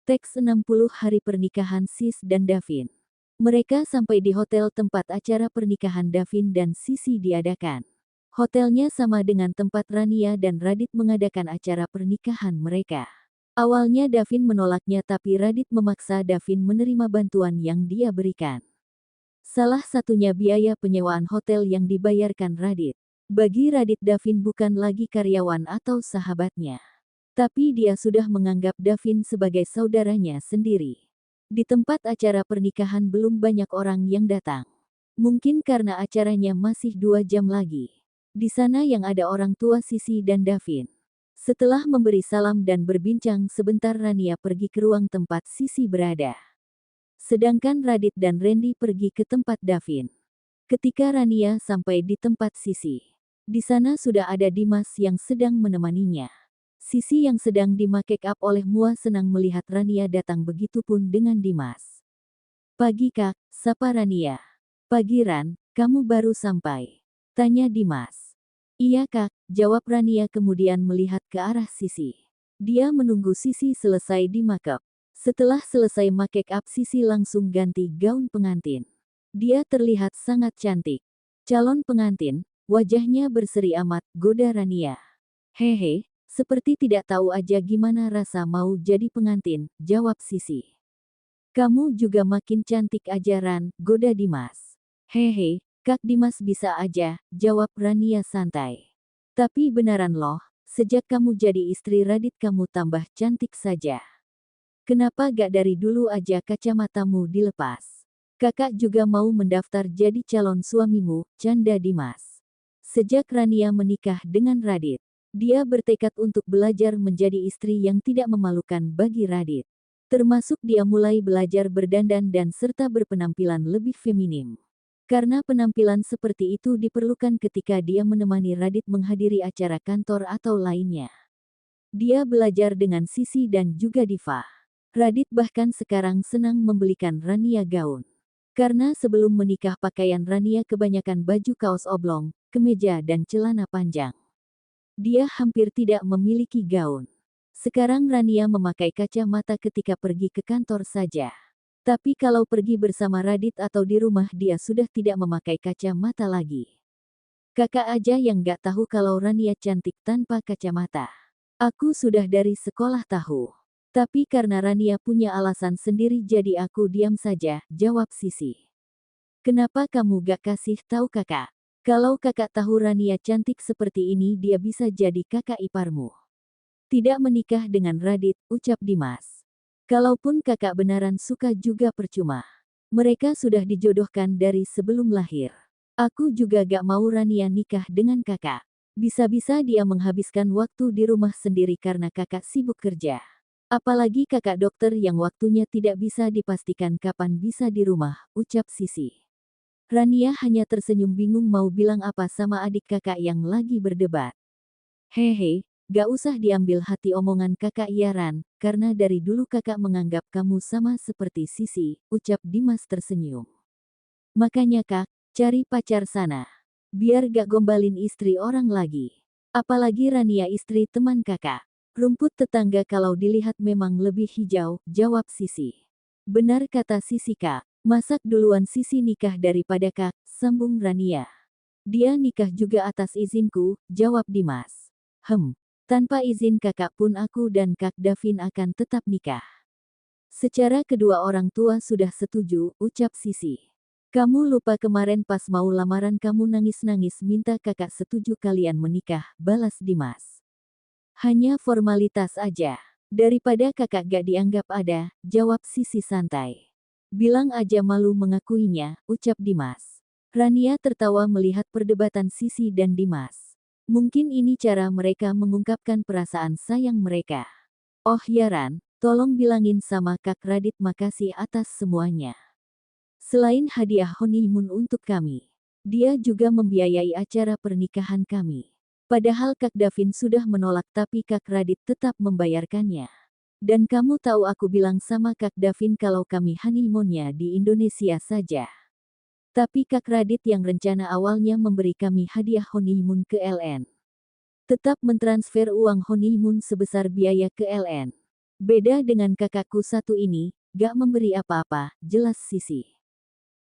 Teks 60 hari pernikahan Sis dan Davin. Mereka sampai di hotel tempat acara pernikahan Davin dan Sisi diadakan. Hotelnya sama dengan tempat Rania dan Radit mengadakan acara pernikahan mereka. Awalnya Davin menolaknya tapi Radit memaksa Davin menerima bantuan yang dia berikan. Salah satunya biaya penyewaan hotel yang dibayarkan Radit. Bagi Radit, Davin bukan lagi karyawan atau sahabatnya. Tapi dia sudah menganggap Davin sebagai saudaranya sendiri. Di tempat acara pernikahan belum banyak orang yang datang. Mungkin karena acaranya masih 2 jam lagi. Di sana yang ada orang tua Sisi dan Davin. Setelah memberi salam dan berbincang sebentar, Rania pergi ke ruang tempat Sisi berada. Sedangkan Radit dan Randy pergi ke tempat Davin. Ketika Rania sampai di tempat Sisi, di sana sudah ada Dimas yang sedang menemaninya. Sisi yang sedang di-make up oleh Mua senang melihat Rania datang, begitupun dengan Dimas. "Pagi Kak," sapa Rania. "Pagi Ran, kamu baru sampai?" tanya Dimas. "Iya Kak," jawab Rania kemudian melihat ke arah Sisi. Dia menunggu Sisi selesai di-make up. Setelah selesai make up, Sisi langsung ganti gaun pengantin. Dia terlihat sangat cantik. Calon pengantin, wajahnya berseri amat, goda Rania. "Hehe, seperti tidak tahu aja gimana rasa mau jadi pengantin," jawab Sisi. "Kamu juga makin cantik aja Ran," goda Dimas. "Hehe, Kak Dimas bisa aja," jawab Rania santai. "Tapi beneran loh, sejak kamu jadi istri Radit kamu tambah cantik saja. Kenapa gak dari dulu aja kacamatamu dilepas? Kakak juga mau mendaftar jadi calon suamimu," canda Dimas. Sejak Rania menikah dengan Radit, dia bertekad untuk belajar menjadi istri yang tidak memalukan bagi Radit. Termasuk dia mulai belajar berdandan dan serta berpenampilan lebih feminim. Karena penampilan seperti itu diperlukan ketika dia menemani Radit menghadiri acara kantor atau lainnya. Dia belajar dengan Sisi dan juga Diva. Radit bahkan sekarang senang membelikan Rania gaun. Karena sebelum menikah pakaian Rania kebanyakan baju kaos oblong, kemeja dan celana panjang. Dia hampir tidak memiliki gaun. Sekarang Rania memakai kacamata ketika pergi ke kantor saja. Tapi kalau pergi bersama Radit atau di rumah dia sudah tidak memakai kacamata lagi. Kakak aja yang gak tahu kalau Rania cantik tanpa kacamata. Aku sudah dari sekolah tahu. Tapi karena Rania punya alasan sendiri jadi aku diam saja, jawab Sisi. "Kenapa kamu gak kasih tahu kakak? Kalau kakak tahu Rania cantik seperti ini dia bisa jadi kakak iparmu." "Tidak menikah dengan Radit," ucap Dimas. "Kalaupun kakak beneran suka juga percuma. Mereka sudah dijodohkan dari sebelum lahir. Aku juga gak mau Rania nikah dengan kakak. Bisa-bisa dia menghabiskan waktu di rumah sendiri karena kakak sibuk kerja. Apalagi kakak dokter yang waktunya tidak bisa dipastikan kapan bisa di rumah," ucap Sisi. Rania hanya tersenyum bingung mau bilang apa sama adik kakak yang lagi berdebat. "Hehe, gak usah diambil hati omongan kakak ya Ran, karena dari dulu kakak menganggap kamu sama seperti Sisi," ucap Dimas tersenyum. "Makanya Kak, cari pacar sana. Biar gak gombalin istri orang lagi. Apalagi Rania istri teman kakak. Rumput tetangga kalau dilihat memang lebih hijau," jawab Sisi. "Benar kata Sisi Kak. Masak duluan Sisi nikah daripada Kak," sambung Rania. "Dia nikah juga atas izinku," jawab Dimas. Tanpa izin kakak pun aku dan Kak Davin akan tetap nikah." "Secara kedua orang tua sudah setuju," ucap Sisi. "Kamu lupa kemarin pas mau lamaran kamu nangis-nangis minta kakak setuju kalian menikah," balas Dimas. "Hanya formalitas aja. Daripada kakak gak dianggap ada," jawab Sisi santai. "Bilang aja malu mengakuinya," ucap Dimas. Rania tertawa melihat perdebatan Sisi dan Dimas. Mungkin ini cara mereka mengungkapkan perasaan sayang mereka. "Oh ya Ran, tolong bilangin sama Kak Radit makasih atas semuanya. Selain hadiah honeymoon untuk kami, dia juga membiayai acara pernikahan kami. Padahal Kak Davin sudah menolak tapi Kak Radit tetap membayarkannya. Dan kamu tahu aku bilang sama Kak Davin kalau kami honeymoonnya di Indonesia saja. Tapi Kak Radit yang rencana awalnya memberi kami hadiah honeymoon ke LN. Tetap mentransfer uang honeymoon sebesar biaya ke LN. Beda dengan kakakku satu ini, gak memberi apa-apa, jelas Sisi.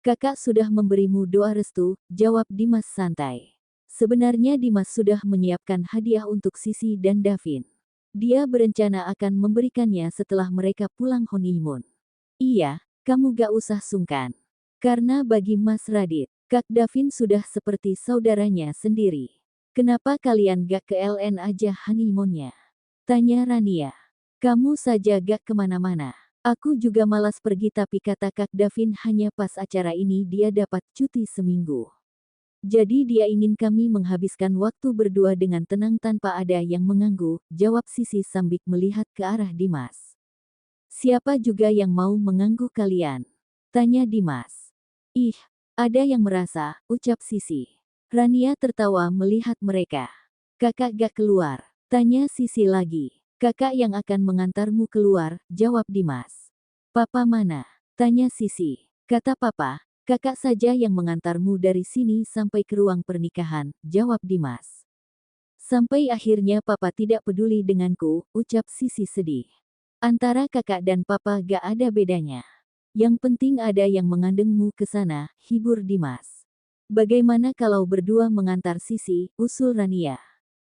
Kakak sudah memberimu doa restu, jawab Dimas santai. Sebenarnya Dimas sudah menyiapkan hadiah untuk Sisi dan Davin. Dia berencana akan memberikannya setelah mereka pulang honeymoon. Iya, kamu gak usah sungkan. Karena bagi Mas Radit, Kak Davin sudah seperti saudaranya sendiri. Kenapa kalian gak ke LN aja honeymoonnya? Tanya Rania. Kamu saja gak kemana-mana. Aku juga malas pergi tapi kata Kak Davin hanya pas acara ini dia dapat cuti seminggu. Jadi dia ingin kami menghabiskan waktu berdua dengan tenang tanpa ada yang mengganggu, jawab Sisi sambil melihat ke arah Dimas. Siapa juga yang mau mengganggu kalian? Tanya Dimas. Ih, ada yang merasa, ucap Sisi. Rania tertawa melihat mereka. Kakak gak keluar? Tanya Sisi lagi. Kakak yang akan mengantarmu keluar, jawab Dimas. Papa mana? Tanya Sisi. Kata Papa, kakak saja yang mengantarmu dari sini sampai ke ruang pernikahan, jawab Dimas. Sampai akhirnya Papa tidak peduli denganku, ucap Sisi sedih. Antara kakak dan Papa gak ada bedanya. Yang penting ada yang mengandengmu ke sana, hibur Dimas. Bagaimana kalau berdua mengantar Sisi, usul Rania.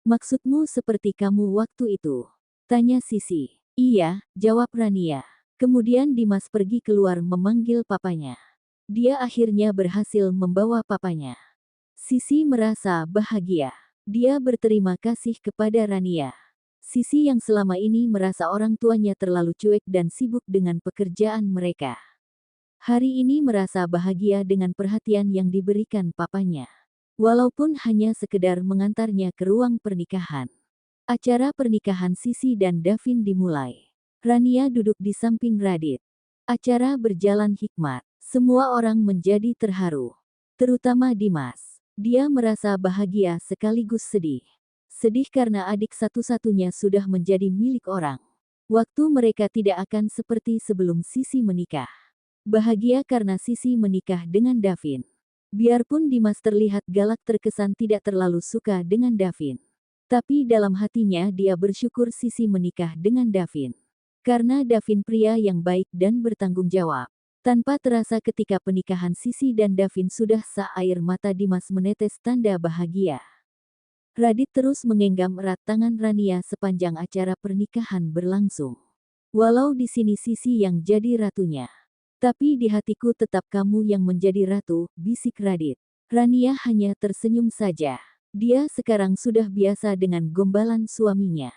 Maksudmu seperti kamu waktu itu? Tanya Sisi. Iya, jawab Rania. Kemudian Dimas pergi keluar memanggil papanya. Dia akhirnya berhasil membawa papanya. Sisi merasa bahagia. Dia berterima kasih kepada Rania. Sisi yang selama ini merasa orang tuanya terlalu cuek dan sibuk dengan pekerjaan mereka. Hari ini merasa bahagia dengan perhatian yang diberikan papanya. Walaupun hanya sekedar mengantarnya ke ruang pernikahan. Acara pernikahan Sisi dan Davin dimulai. Rania duduk di samping Radit. Acara berjalan hikmat. Semua orang menjadi terharu. Terutama Dimas. Dia merasa bahagia sekaligus sedih. Sedih karena adik satu-satunya sudah menjadi milik orang. Waktu mereka tidak akan seperti sebelum Sisi menikah. Bahagia karena Sisi menikah dengan Davin. Biarpun Dimas terlihat galak terkesan tidak terlalu suka dengan Davin. Tapi dalam hatinya dia bersyukur Sisi menikah dengan Davin. Karena Davin pria yang baik dan bertanggung jawab. Tanpa terasa ketika pernikahan Sisi dan Davin sudah sah air mata Dimas menetes tanda bahagia. Radit terus menggenggam erat tangan Rania sepanjang acara pernikahan berlangsung. Walau di sini Sisi yang jadi ratunya. Tapi di hatiku tetap kamu yang menjadi ratu, bisik Radit. Rania hanya tersenyum saja. Dia sekarang sudah biasa dengan gombalan suaminya.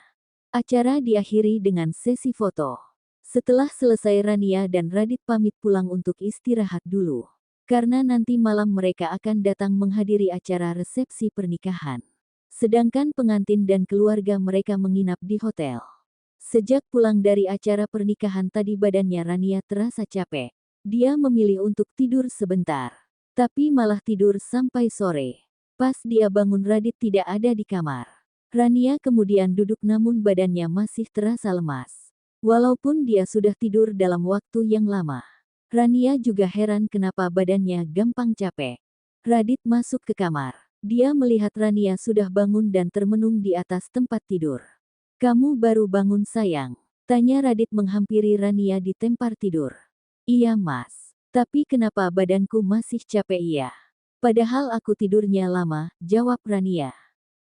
Acara diakhiri dengan sesi foto. Setelah selesai Rania dan Radit pamit pulang untuk istirahat dulu. Karena nanti malam mereka akan datang menghadiri acara resepsi pernikahan. Sedangkan pengantin dan keluarga mereka menginap di hotel. Sejak pulang dari acara pernikahan tadi badannya Rania terasa capek. Dia memilih untuk tidur sebentar. Tapi malah tidur sampai sore. Pas dia bangun Radit tidak ada di kamar. Rania kemudian duduk namun badannya masih terasa lemas. Walaupun dia sudah tidur dalam waktu yang lama. Rania juga heran kenapa badannya gampang capek. Radit masuk ke kamar. Dia melihat Rania sudah bangun dan termenung di atas tempat tidur. Kamu baru bangun sayang? Tanya Radit menghampiri Rania di tempat tidur. Iya mas. Tapi kenapa badanku masih capek ya? Padahal aku tidurnya lama, jawab Rania.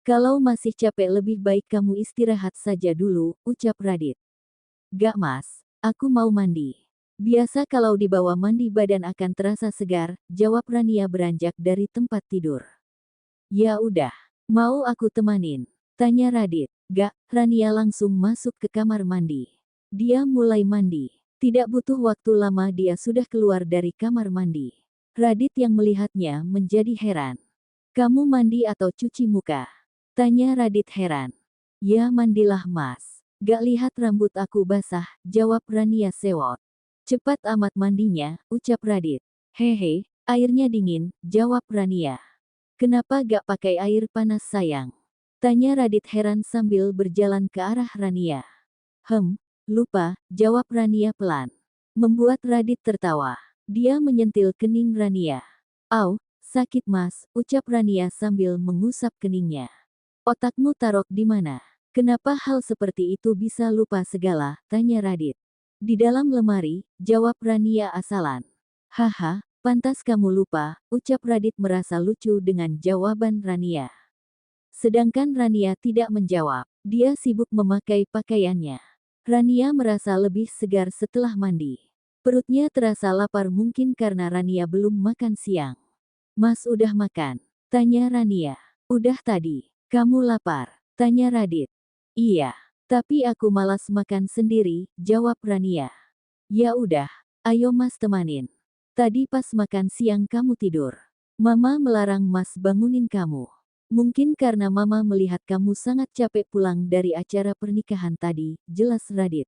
Kalau masih capek lebih baik kamu istirahat saja dulu, ucap Radit. Gak mas, aku mau mandi. Biasa kalau dibawa mandi badan akan terasa segar, jawab Rania beranjak dari tempat tidur. Ya udah, mau aku temanin? Tanya Radit. Gak, Rania langsung masuk ke kamar mandi. Dia mulai mandi. Tidak butuh waktu lama dia sudah keluar dari kamar mandi. Radit yang melihatnya menjadi heran. Kamu mandi atau cuci muka? Tanya Radit heran. Ya mandilah mas. Gak lihat rambut aku basah, jawab Rania sewot. Cepat amat mandinya, ucap Radit. Hehe, airnya dingin, jawab Rania. Kenapa gak pakai air panas sayang? Tanya Radit heran sambil berjalan ke arah Rania. Lupa, jawab Rania pelan. Membuat Radit tertawa. Dia menyentil kening Rania. Au, sakit mas, ucap Rania sambil mengusap keningnya. Otakmu taruh di mana? Kenapa hal seperti itu bisa lupa segala? Tanya Radit. Di dalam lemari, jawab Rania asalan. Haha, pantas kamu lupa, ucap Radit merasa lucu dengan jawaban Rania. Sedangkan Rania tidak menjawab, dia sibuk memakai pakaiannya. Rania merasa lebih segar setelah mandi. Perutnya terasa lapar mungkin karena Rania belum makan siang. Mas udah makan? Tanya Rania. Udah tadi. Kamu lapar? Tanya Radit. Iya. Tapi aku malas makan sendiri, jawab Rania. Ya udah, ayo Mas temanin. Tadi pas makan siang kamu tidur. Mama melarang Mas bangunin kamu. Mungkin karena Mama melihat kamu sangat capek pulang dari acara pernikahan tadi, jelas Radit.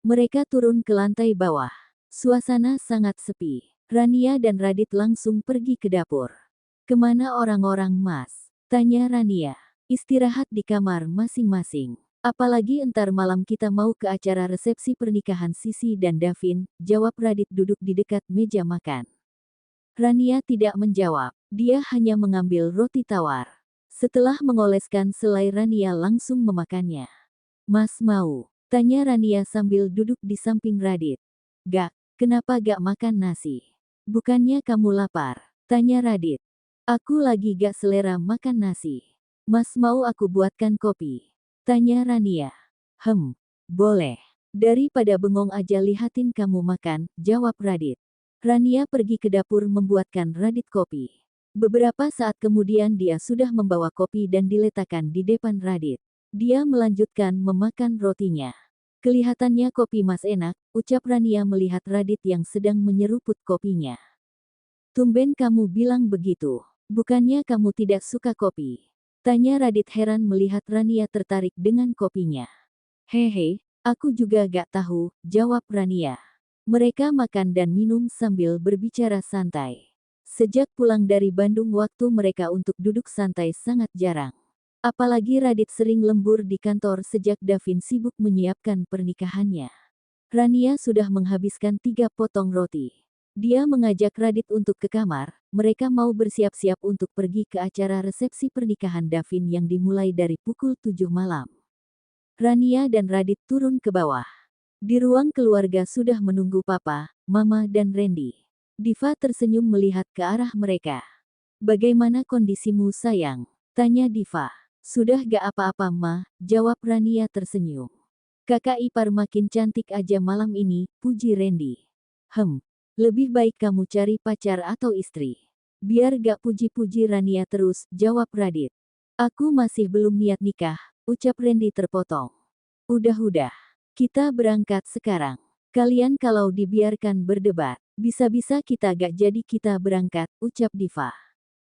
Mereka turun ke lantai bawah. Suasana sangat sepi. Rania dan Radit langsung pergi ke dapur. Kemana orang-orang Mas? Tanya Rania. Istirahat di kamar masing-masing. Apalagi entar malam kita mau ke acara resepsi pernikahan Sisi dan Davin, jawab Radit duduk di dekat meja makan. Rania tidak menjawab, dia hanya mengambil roti tawar. Setelah mengoleskan selai Rania langsung memakannya. Mas mau? Tanya Rania sambil duduk di samping Radit. Gak, kenapa gak makan nasi? Bukannya kamu lapar? Tanya Radit. Aku lagi gak selera makan nasi. Mas mau aku buatkan kopi? Tanya Rania. Boleh. Daripada bengong aja lihatin kamu makan, jawab Radit. Rania pergi ke dapur membuatkan Radit kopi. Beberapa saat kemudian dia sudah membawa kopi dan diletakkan di depan Radit. Dia melanjutkan memakan rotinya. Kelihatannya kopi Mas enak, ucap Rania melihat Radit yang sedang menyeruput kopinya. Tumben kamu bilang begitu. Bukannya kamu tidak suka kopi? Tanya Radit heran melihat Rania tertarik dengan kopinya. Hehe, aku juga gak tahu, jawab Rania. Mereka makan dan minum sambil berbicara santai. Sejak pulang dari Bandung waktu mereka untuk duduk santai sangat jarang. Apalagi Radit sering lembur di kantor sejak Davin sibuk menyiapkan pernikahannya. Rania sudah menghabiskan 3 potong roti. Dia mengajak Radit untuk ke kamar, mereka mau bersiap-siap untuk pergi ke acara resepsi pernikahan Davin yang dimulai dari pukul 7 malam. Rania dan Radit turun ke bawah. Di ruang keluarga sudah menunggu Papa, Mama dan Randy. Diva tersenyum melihat ke arah mereka. Bagaimana kondisimu sayang? Tanya Diva. Sudah gak apa-apa Ma, jawab Rania tersenyum. Kakak ipar makin cantik aja malam ini, puji Randy. Lebih baik kamu cari pacar atau istri. Biar gak puji-puji Rania terus, jawab Radit. Aku masih belum niat nikah, ucap Randy terpotong. Udah, kita berangkat sekarang. Kalian kalau dibiarkan berdebat, bisa-bisa kita gak jadi kita berangkat, ucap Diva.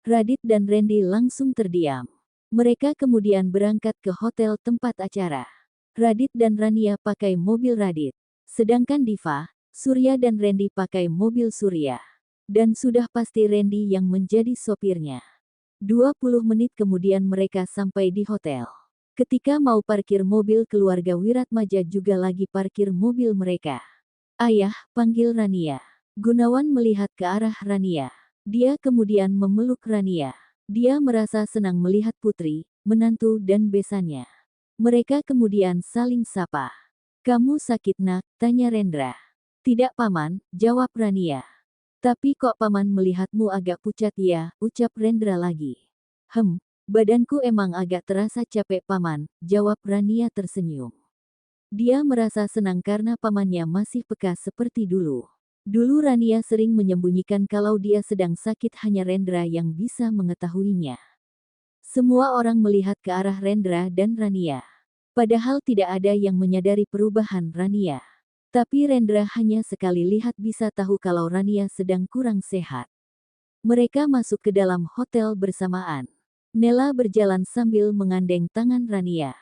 Radit dan Randy langsung terdiam. Mereka kemudian berangkat ke hotel tempat acara. Radit dan Rania pakai mobil Radit. Sedangkan Diva, Surya dan Randy pakai mobil Surya. Dan sudah pasti Randy yang menjadi sopirnya. 20 menit kemudian mereka sampai di hotel. Ketika mau parkir mobil keluarga Wiratmaja juga lagi parkir mobil mereka. Ayah, panggil Rania. Gunawan melihat ke arah Rania. Dia kemudian memeluk Rania. Dia merasa senang melihat putri, menantu dan besannya. Mereka kemudian saling sapa. Kamu sakit nak? Tanya Rendra. Tidak paman, jawab Rania. Tapi kok paman melihatmu agak pucat ya, ucap Rendra lagi. Badanku emang agak terasa capek paman, jawab Rania tersenyum. Dia merasa senang karena pamannya masih peka seperti dulu. Dulu Rania sering menyembunyikan kalau dia sedang sakit, hanya Rendra yang bisa mengetahuinya. Semua orang melihat ke arah Rendra dan Rania. Padahal tidak ada yang menyadari perubahan Rania. Tapi Rendra hanya sekali lihat bisa tahu kalau Rania sedang kurang sehat. Mereka masuk ke dalam hotel bersamaan. Nela berjalan sambil mengandeng tangan Rania.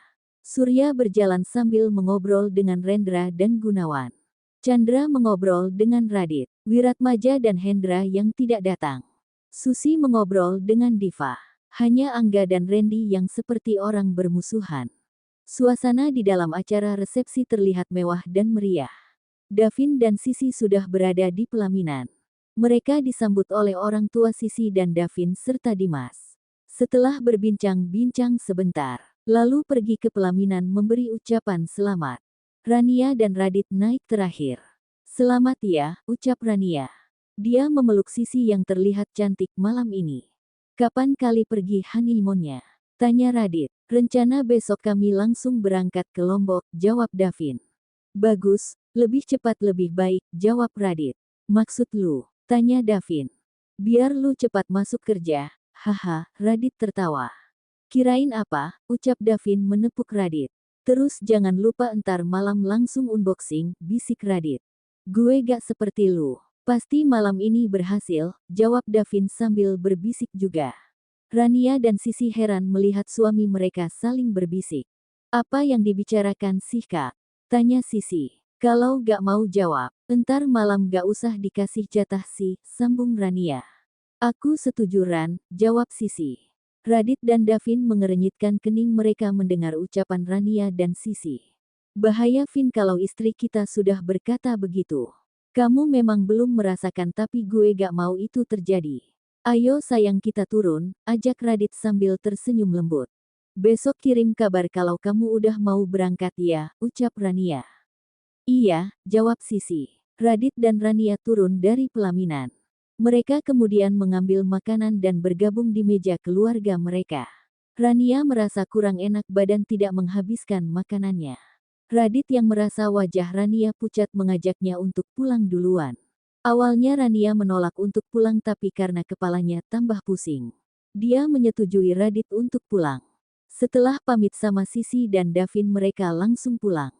Surya berjalan sambil mengobrol dengan Rendra dan Gunawan. Chandra mengobrol dengan Radit, Wiratmaja dan Hendra yang tidak datang. Susi mengobrol dengan Diva. Hanya Angga dan Randy yang seperti orang bermusuhan. Suasana di dalam acara resepsi terlihat mewah dan meriah. Davin dan Sisi sudah berada di pelaminan. Mereka disambut oleh orang tua Sisi dan Davin serta Dimas. Setelah berbincang-bincang sebentar, Lalu pergi ke pelaminan memberi ucapan selamat. Rania dan Radit naik terakhir. Selamat ya, ucap Rania. Dia memeluk Sisi yang terlihat cantik malam ini. Kapan kali pergi honeymoonnya? Tanya Radit. Rencana besok kami langsung berangkat ke Lombok, jawab Davin. Bagus, lebih cepat lebih baik, jawab Radit. Maksud lu? Tanya Davin. Biar lu cepat masuk kerja. Haha, Radit tertawa. Kirain apa? Ucap Davin menepuk Radit. Terus jangan lupa entar malam langsung unboxing, bisik Radit. Gue gak seperti lu. Pasti malam ini berhasil, jawab Davin sambil berbisik juga. Rania dan Sisi heran melihat suami mereka saling berbisik. Apa yang dibicarakan sih kak? Tanya Sisi. Kalau gak mau jawab, entar malam gak usah dikasih jatah sih, sambung Rania. Aku setuju Ran, jawab Sisi. Radit dan Davin mengerenyitkan kening mereka mendengar ucapan Rania dan Sisi. Bahaya Vin kalau istri kita sudah berkata begitu. Kamu memang belum merasakan tapi gue gak mau itu terjadi. Ayo sayang kita turun, ajak Radit sambil tersenyum lembut. Besok kirim kabar kalau kamu udah mau berangkat ya, ucap Rania. Iya, jawab Sisi. Radit dan Rania turun dari pelaminan. Mereka kemudian mengambil makanan dan bergabung di meja keluarga mereka. Rania merasa kurang enak badan tidak menghabiskan makanannya. Radit yang merasa wajah Rania pucat mengajaknya untuk pulang duluan. Awalnya Rania menolak untuk pulang tapi karena kepalanya tambah pusing. Dia menyetujui Radit untuk pulang. Setelah pamit sama Sisi dan Davin mereka langsung pulang.